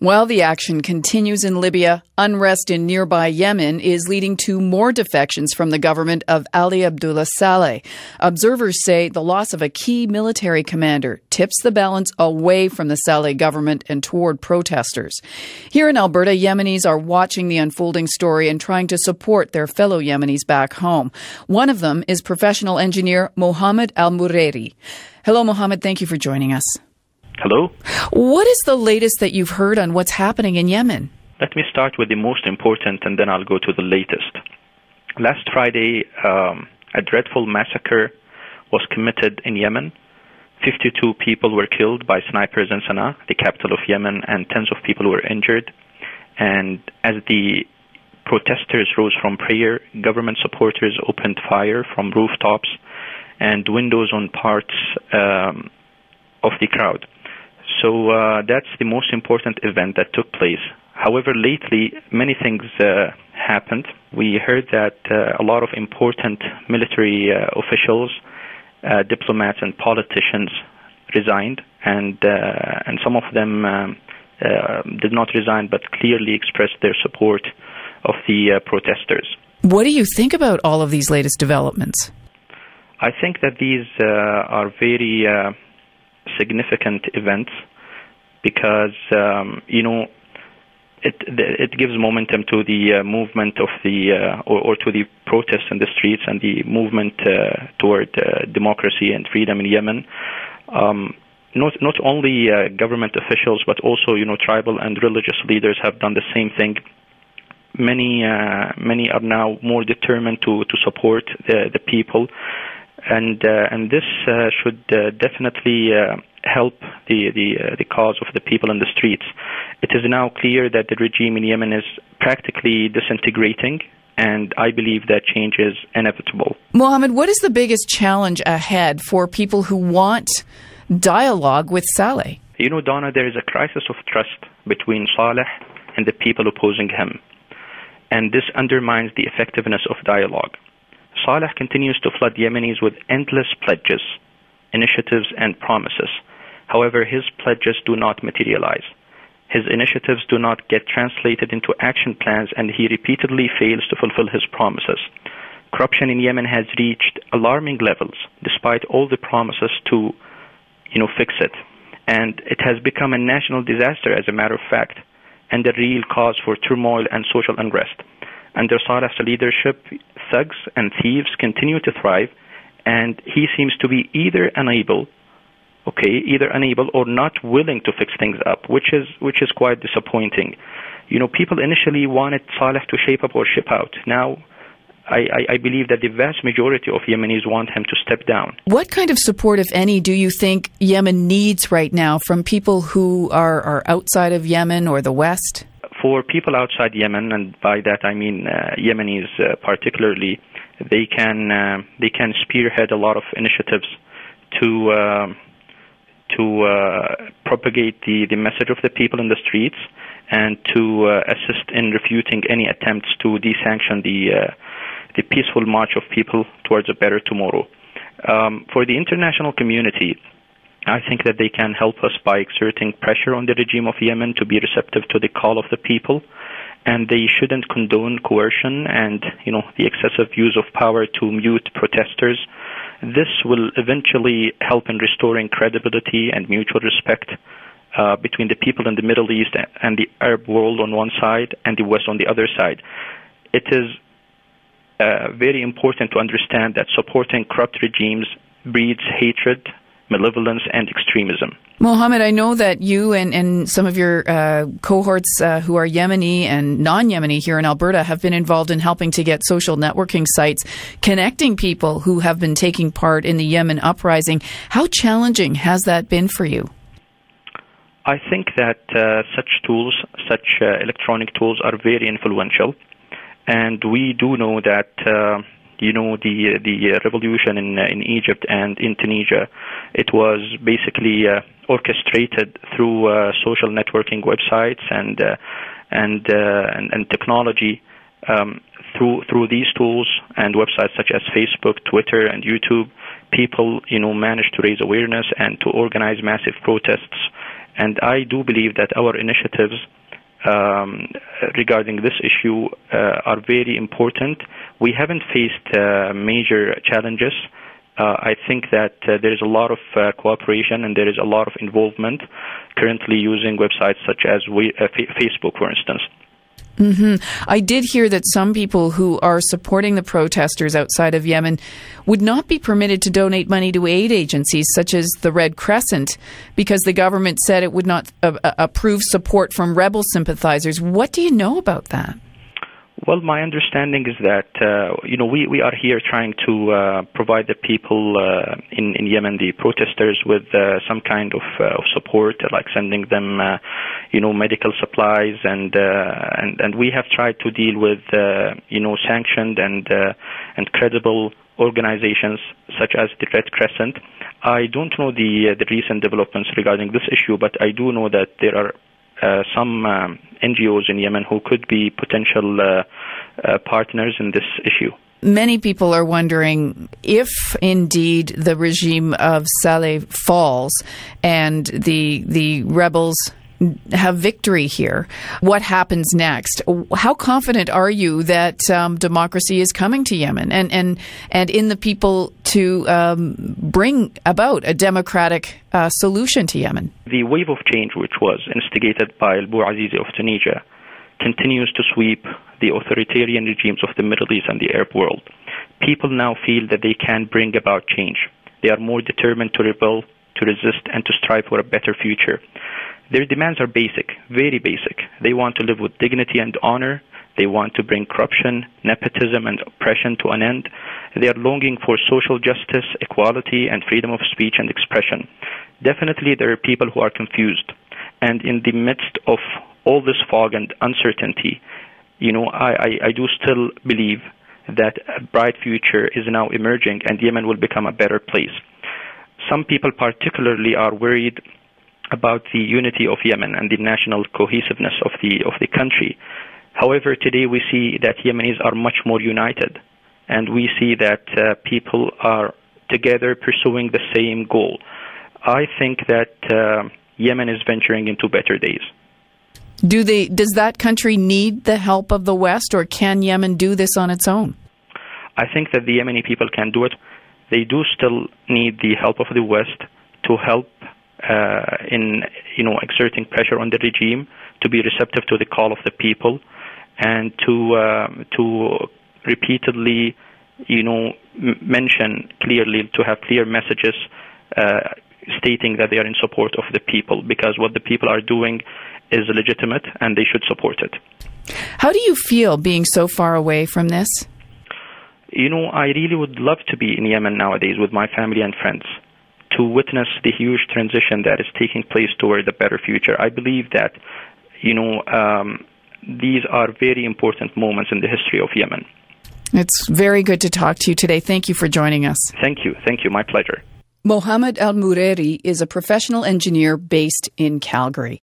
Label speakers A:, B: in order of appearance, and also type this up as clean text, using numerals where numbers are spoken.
A: While the action continues in Libya, unrest in nearby Yemen is leading to more defections from the government of Ali Abdullah Saleh. Observers say the loss of a key military commander tips the balance away from the Saleh government and toward protesters. Here in Alberta, Yemenis are watching the unfolding story and trying to support their fellow Yemenis back home. One of them is professional engineer Mohammed Al-Murayri. Hello, Mohammed. Thank you for joining us.
B: Hello.
A: What is the latest that you've heard on what's happening in Yemen?
B: Let me start with the most important and then I'll go to the latest. Last Friday, a dreadful massacre was committed in Yemen. 52 people were killed by snipers in Sana'a, the capital of Yemen, and tens of people were injured. And as the protesters rose from prayer, government supporters opened fire from rooftops and windows on parts of the crowd. So that's the most important event that took place. However, lately, many things happened. We heard that a lot of important military officials, diplomats and politicians resigned, and some of them did not resign but clearly expressed their support of the protesters.
A: What do you think about all of these latest developments?
B: I think that these are very significant events because it gives momentum to the movement of the or to the protests in the streets and the movement toward democracy and freedom in Yemen. Not only government officials but also tribal and religious leaders have done the same thing. Many are now more determined to support the people. And this should definitely help the cause of the people in the streets. It is now clear that the regime in Yemen is practically disintegrating, and I believe that change is inevitable.
A: Mohammed, what is the biggest challenge ahead for people who want dialogue with Saleh?
B: Donna, there is a crisis of trust between Saleh and the people opposing him, and this undermines the effectiveness of dialogue. Saleh continues to flood Yemenis with endless pledges, initiatives, and promises. However, his pledges do not materialize. His initiatives do not get translated into action plans, and he repeatedly fails to fulfill his promises. Corruption in Yemen has reached alarming levels, despite all the promises to, fix it. And it has become a national disaster, as a matter of fact, and a real cause for turmoil and social unrest. Under Saleh's leadership, thugs and thieves continue to thrive, and he seems to be either unable or not willing to fix things up, which is quite disappointing. People initially wanted Saleh to shape up or ship out. Now, I believe that the vast majority of Yemenis want him to step down.
A: What kind of support, if any, do you think Yemen needs right now from people who are outside of Yemen or the West?
B: For people outside Yemen, and by that I mean Yemenis particularly, they can spearhead a lot of initiatives to propagate the message of the people in the streets and to assist in refuting any attempts to desanction the peaceful march of people towards a better tomorrow. For the international community, I think that they can help us by exerting pressure on the regime of Yemen to be receptive to the call of the people, and they shouldn't condone coercion and the excessive use of power to mute protesters. This will eventually help in restoring credibility and mutual respect between the people in the Middle East and the Arab world on one side and the West on the other side. It is very important to understand that supporting corrupt regimes breeds hatred, malevolence, and extremism.
A: Mohammed, I know that you and some of your cohorts who are Yemeni and non-Yemeni here in Alberta have been involved in helping to get social networking sites connecting people who have been taking part in the Yemen uprising. How challenging has that been for you?
B: I think that such electronic tools are very influential. And we do know that the revolution in Egypt and in Tunisia, it was basically orchestrated through social networking websites and technology. Through these tools and websites such as Facebook, Twitter, and YouTube, people managed to raise awareness and to organize massive protests And I do believe that our initiatives regarding this issue are very important. We haven't faced major challenges. I think that there is a lot of cooperation and there is a lot of involvement currently using websites such as Facebook, for instance.
A: I did hear that some people who are supporting the protesters outside of Yemen would not be permitted to donate money to aid agencies such as the Red Crescent because the government said it would not approve support from rebel sympathizers. What do you know about that?
B: Well, my understanding is that, we are here trying to provide the people in Yemen, the protesters, with some kind of support, like sending them, medical supplies, and we have tried to deal with, sanctioned and credible organizations such as the Red Crescent. I don't know the recent developments regarding this issue, but I do know that there are some NGOs in Yemen who could be potential partners in this issue.
A: Many people are wondering if indeed the regime of Saleh falls and the rebels have victory here, what happens next? How confident are you that democracy is coming to Yemen and in the people to bring about a democratic solution to Yemen?
B: The wave of change, which was instigated by Al-Bouazizi of Tunisia, continues to sweep the authoritarian regimes of the Middle East and the Arab world. People now feel that they can bring about change. They are more determined to rebel, to resist, and to strive for a better future. Their demands are basic, very basic. They want to live with dignity and honor. They want to bring corruption, nepotism, and oppression to an end. They are longing for social justice, equality, and freedom of speech and expression. Definitely, there are people who are confused. And in the midst of all this fog and uncertainty, I do still believe that a bright future is now emerging and Yemen will become a better place. Some people particularly are worried about the unity of Yemen and the national cohesiveness of the country. However, today we see that Yemenis are much more united, and we see that people are together pursuing the same goal. I think that Yemen is venturing into better days.
A: Does that country need the help of the West, or can Yemen do this on its own?
B: I think that the Yemeni people can do it. They do still need the help of the West to help in exerting pressure on the regime to be receptive to the call of the people, and to repeatedly mention clearly, to have clear messages stating that they are in support of the people, because what the people are doing is legitimate and they should support it.
A: How do you feel being so far away from this?
B: I really would love to be in Yemen nowadays with my family and friends, to witness the huge transition that is taking place toward a better future. I believe that, these are very important moments in the history of Yemen.
A: It's very good to talk to you today. Thank you for joining us.
B: Thank you. My pleasure.
A: Mohammed Al-Murayri is a professional engineer based in Calgary.